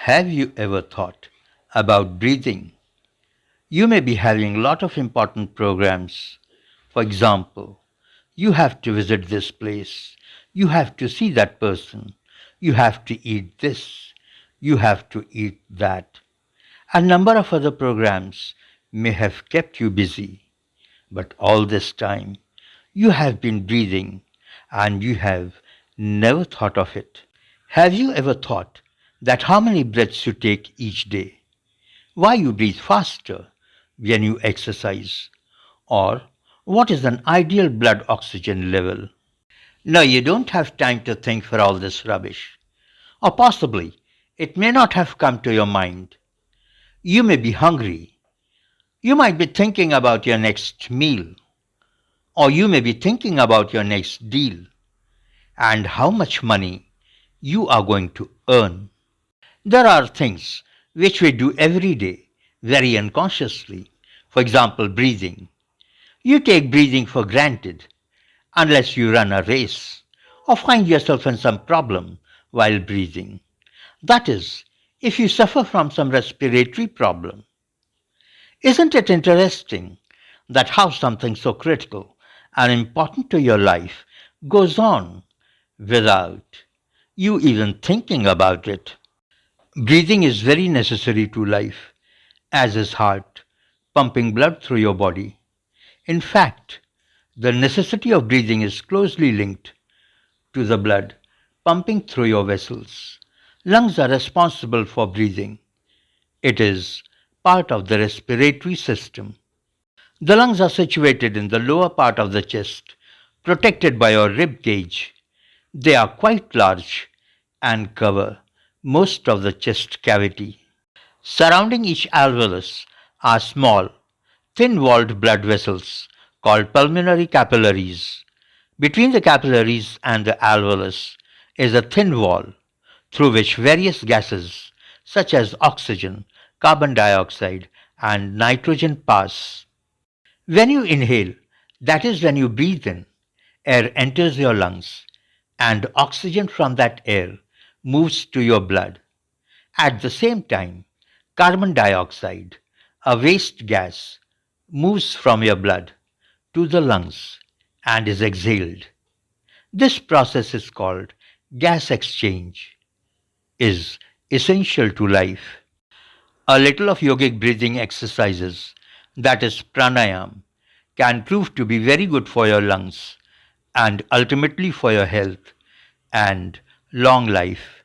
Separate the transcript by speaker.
Speaker 1: Have you ever thought about breathing? You may be having a lot of important programs. For example, you have to visit this place, you have to see that person, you have to eat this, you have to eat that. A number of other programs may have kept you busy, but all this time you have been breathing and you have never thought of it. Have you ever thought that how many breaths you take each day? Why you breathe faster when you exercise? Or what is an ideal blood oxygen level? No, you don't have time to think for all this rubbish. Or possibly it may not have come to your mind. You may be hungry. You might be thinking about your next meal. Or you may be thinking about your next deal and how much money you are going to earn. There are things which we do every day, very unconsciously. For example, breathing. You take breathing for granted unless you run a race or find yourself in some problem while breathing. That is, if you suffer from some respiratory problem. Isn't it interesting that how something so critical and important to your life goes on without you even thinking about it? Breathing is very necessary to life, as is heart, pumping blood through your body. In fact, the necessity of breathing is closely linked to the blood pumping through your vessels. Lungs are responsible for breathing. It is part of the respiratory system. The lungs are situated in the lower part of the chest, protected by your rib cage. They are quite large and cover most of the chest cavity. Surrounding each alveolus are small, thin-walled blood vessels called pulmonary capillaries. Between the capillaries and the alveolus is a thin wall through which various gases such as oxygen, carbon dioxide, and nitrogen pass. When you inhale, that is when you breathe in, air enters your lungs and oxygen from that air moves to your blood. At the same time, carbon dioxide, a waste gas, moves from your blood to the lungs and is exhaled. This process is called gas exchange, is essential to life. A little of yogic breathing exercises, that is pranayam, can prove to be very good for your lungs and ultimately for your health and long life.